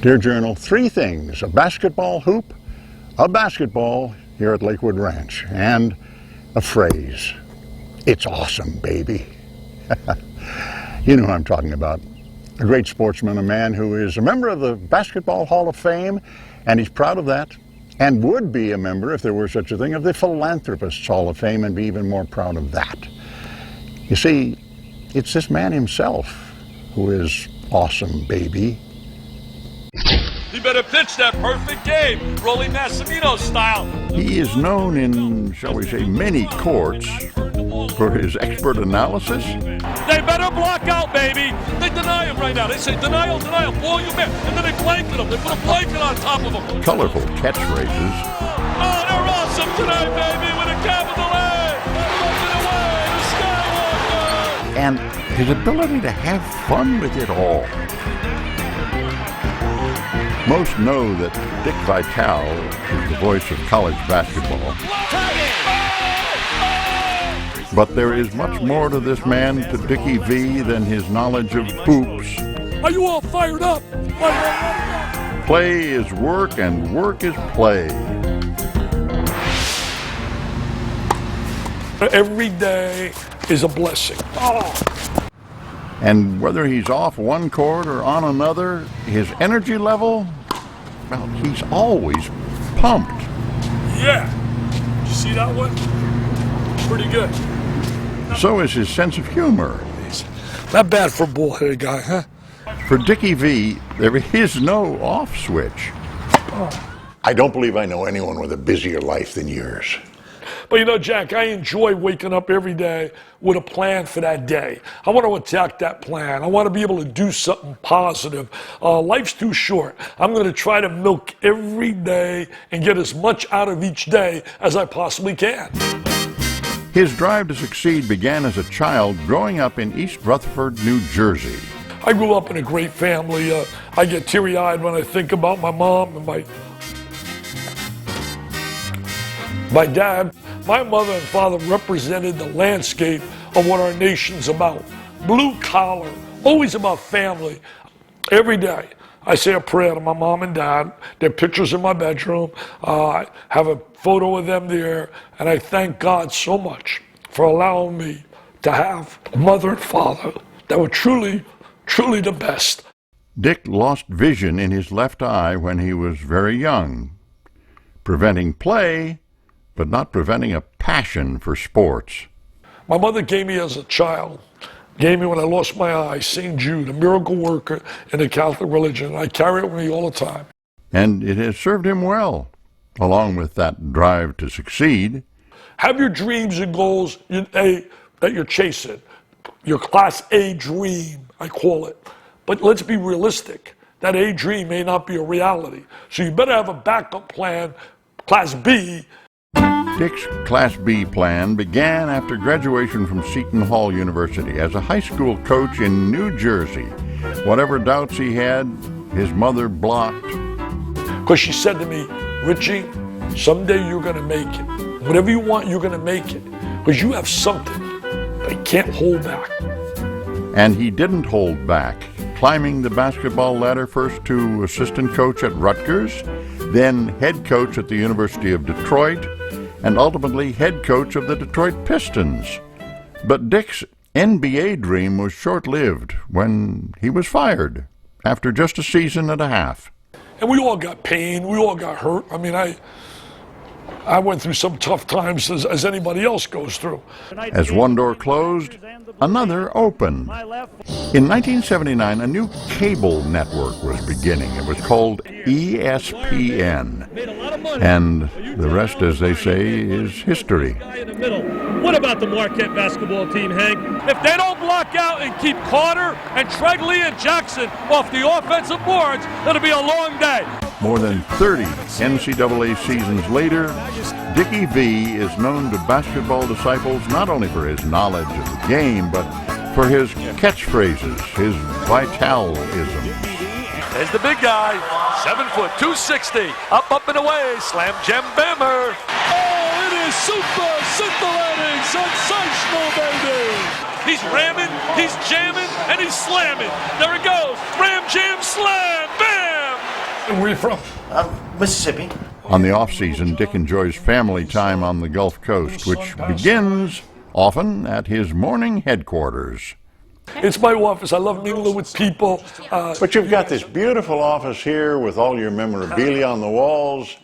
Dear Journal, 3 things: a basketball hoop, a basketball here at Lakewood Ranch, and a phrase: it's awesome, baby. You know who I'm talking about. A great sportsman, a man who is a member of the Basketball Hall of Fame, and he's proud of that, and would be a member, if there were such a thing, of the Philanthropists Hall of Fame, and be even more proud of that. You see, it's this man himself who is awesome, baby. He better pitch that perfect game, Rolly Massimino style. He is known in, shall we say, many courts for his expert analysis. They better block out, baby. They deny him right now. They say, denial, denial, ball you man. And then they blanket him. They put a blanket on top of him. Colorful catchphrases. Oh, they're awesome tonight, baby, with a capital A. Up and away, the Skywalker. And his ability to have fun with it all. Most know that Dick Vitale is the voice of college basketball. But there is much more to this man, to Dickie V, than his knowledge of hoops. Are you all fired up? Play is work, and work is play. Every day is a blessing. Oh. And whether he's off one court or on another, his energy level, well, he's always pumped. Yeah. Did you see that one? Pretty good. So is his sense of humor. Not bad for a bullheaded guy, huh? For Dickie V, there is no off switch. I don't believe I know anyone with a busier life than yours. But you know, Jack, I enjoy waking up every day with a plan for that day. I want to attack that plan. I want to be able to do something positive. Life's too short. I'm going to try to milk every day and get as much out of each day as I possibly can. His drive to succeed began as a child growing up in East Rutherford, New Jersey. I grew up in a great family. I get teary-eyed when I think about my mom and my dad. My mother and father represented the landscape of what our nation's about. Blue collar, always about family. Every day, I say a prayer to my mom and dad. Their pictures in my bedroom. I have a photo of them there, and I thank God so much for allowing me to have a mother and father that were truly, truly the best. Dick lost vision in his left eye when he was very young, preventing play, but not preventing a passion for sports. My mother gave me as a child, gave me when I lost my eye, St. Jude, a miracle worker in the Catholic religion. I carry it with me all the time. And it has served him well, along with that drive to succeed. Have your dreams and goals that you're chasing. Your Class A dream, I call it. But let's be realistic. That A dream may not be a reality. So you better have a backup plan, Class B. Dick's Class B plan began after graduation from Seton Hall University as a high school coach in New Jersey. Whatever doubts he had, his mother blocked. Because she said to me, Richie, someday you're going to make it. Whatever you want, you're going to make it. Because you have something that you can't hold back. And he didn't hold back, climbing the basketball ladder first to assistant coach at Rutgers, then head coach at the University of Detroit, and ultimately head coach of the Detroit Pistons. But Dick's NBA dream was short-lived when he was fired after just a season and a half. And we all got pain, we all got hurt. I mean, I went through some tough times as anybody else goes through. As one door closed, another opened. In 1979, a new cable network was beginning. It was called ESPN. And the rest, as they say, is history. What about the Marquette basketball team, Hank? If they don't block out and keep Carter and Tregley and Jackson off the offensive boards, it'll be a long day. More than 30 NCAA seasons later, Dickie V is known to basketball disciples not only for his knowledge of the game, but for his catchphrases, his Vitale-isms. There's the big guy, 7 foot, 260, up and away, slam jam bammer. Oh, it is super scintillating, sensational, baby. He's ramming, he's jamming, and he's slamming. There it goes, ram, jam, slam, bam. Where are you from? Mississippi. On the off-season, Dick enjoys family time on the Gulf Coast, which begins often at his morning headquarters. It's my office. I love mingling with people. But you've got this beautiful office here with all your memorabilia on the walls,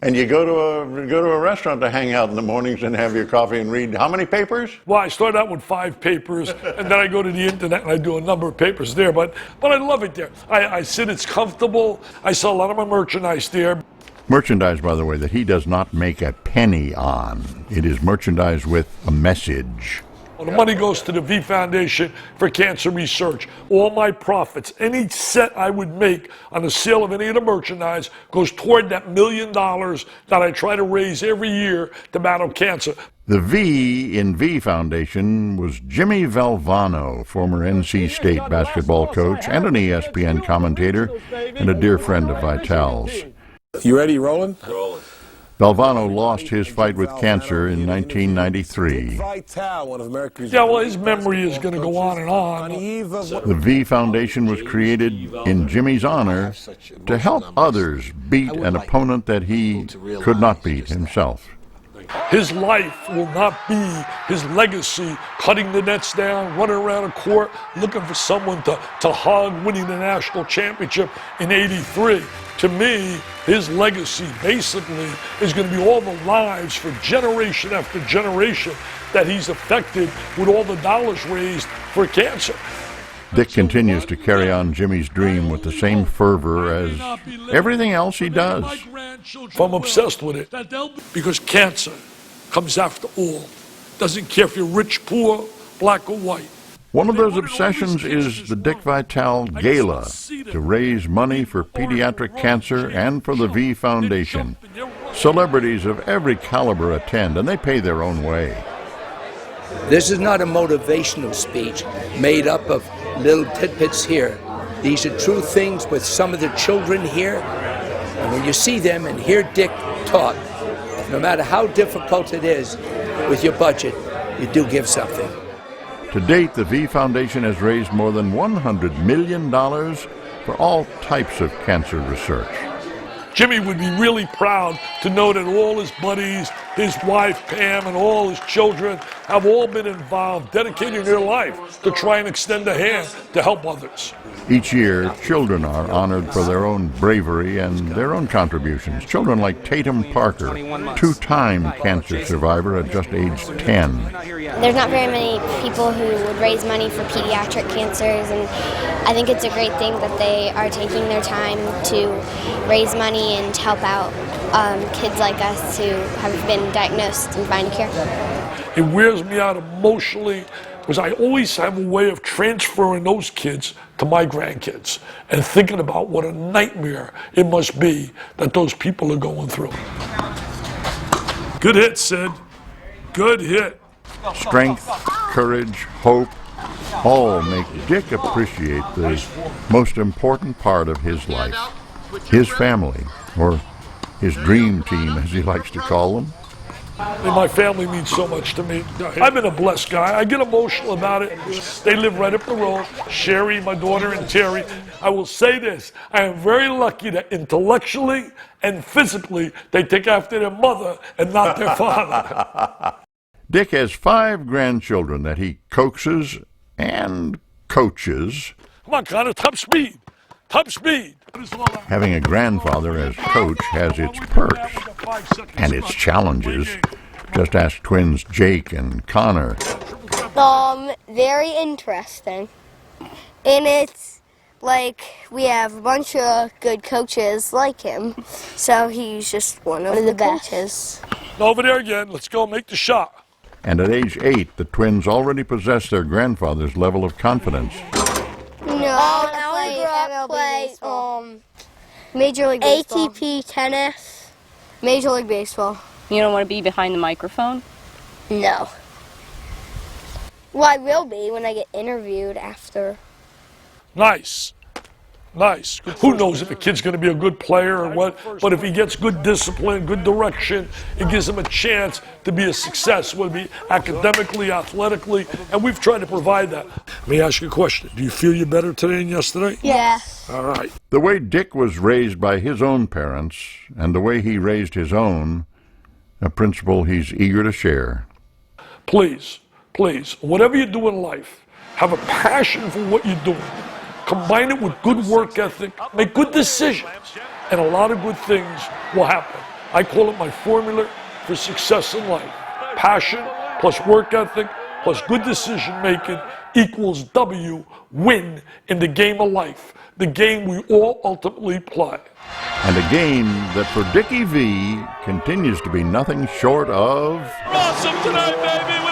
and you go to a restaurant to hang out in the mornings and have your coffee and read how many papers? Well, I start out with 5 papers, and then I go to the internet and I do a number of papers there. But I love it there. I sit. It's comfortable. I sell a lot of my merchandise there. Merchandise, by the way, that he does not make a penny on. It is merchandise with a message. Well, the money goes to the V Foundation for Cancer Research. All my profits, any cent I would make on the sale of any of the merchandise goes toward that $1 million that I try to raise every year to battle cancer. The V in V Foundation was Jimmy Valvano, former NC State basketball coach and an ESPN commentator, and a dear friend of Vitale's. You ready, rolling? Rolling. Valvano lost his fight with cancer in 1993. Yeah, well, his memory is going to go on and on. The V Foundation was created in Jimmy's honor to help others beat an opponent that he could not beat himself. His life will not be his legacy, cutting the nets down, running around a court, looking for someone to hug, winning the national championship in '83. To me, his legacy basically is going to be all the lives for generation after generation that he's affected with all the dollars raised for cancer. Dick continues to carry on Jimmy's dream with the same fervor as everything else he does. I'm obsessed with it because cancer comes after all. Doesn't care if you're rich, poor, black or white. One of those obsessions is the Dick Vitale Gala to raise money for pediatric cancer and for the V Foundation. Celebrities of every caliber attend, and they pay their own way. This is not a motivational speech made up of little tidbits here. These are true things with some of the children here. And when you see them and hear Dick talk, no matter how difficult it is with your budget, you do give something. To date, the V Foundation has raised more than $100 million for all types of cancer research. Jimmy would be really proud to know that all his buddies, his wife Pam, and all his children have all been involved, dedicating their life to try and extend a hand to help others. Each year, children are honored for their own bravery and their own contributions. Children like Tatum Parker, two-time cancer survivor at just age 10. There's not very many people who would raise money for pediatric cancers, and I think it's a great thing that they are taking their time to raise money and help out kids like us who have been diagnosed and find a cure. It wears me out emotionally because I always have a way of transferring those kids to my grandkids and thinking about what a nightmare it must be that those people are going through. Good hit, Sid. Good hit. Strength, courage, hope, all make Dick appreciate the most important part of his life, his family, or his dream team, as he likes to call them. And my family means so much to me. I've been a blessed guy. I get emotional about it. They live right up the road. Sherry, my daughter, and Terry. I will say this. I am very lucky that intellectually and physically they take after their mother and not their father. Dick has 5 grandchildren that he coaxes and coaches. Come on, Connor. Top speed. Top speed. Having a grandfather as coach has its perks and its challenges. Just ask twins Jake and Connor. Very interesting. And it's like we have a bunch of good coaches like him, so he's just one of the coaches. Over there again. Let's go make the shot. And at age 8, the twins already possess their grandfather's level of confidence. No, I play Major League Baseball. ATP tennis, Major League Baseball. You don't want to be behind the microphone? No. Well, I will be when I get interviewed after. Nice. Nice. Who knows if a kid's going to be a good player or what, but if he gets good discipline, good direction, it gives him a chance to be a success, whether it be academically, athletically, and we've tried to provide that. Let me ask you a question. Do you feel you're better today than yesterday? Yeah. All right. The way Dick was raised by his own parents and the way he raised his own, a principle he's eager to share. Please, whatever you do in life, have a passion for what you're doing. Combine it with good work ethic, make good decisions, and a lot of good things will happen. I call it my formula for success in life. Passion plus work ethic plus good decision making equals W, win in the game of life, the game we all ultimately play. And a game that for Dickie V continues to be nothing short of Awesome tonight, baby.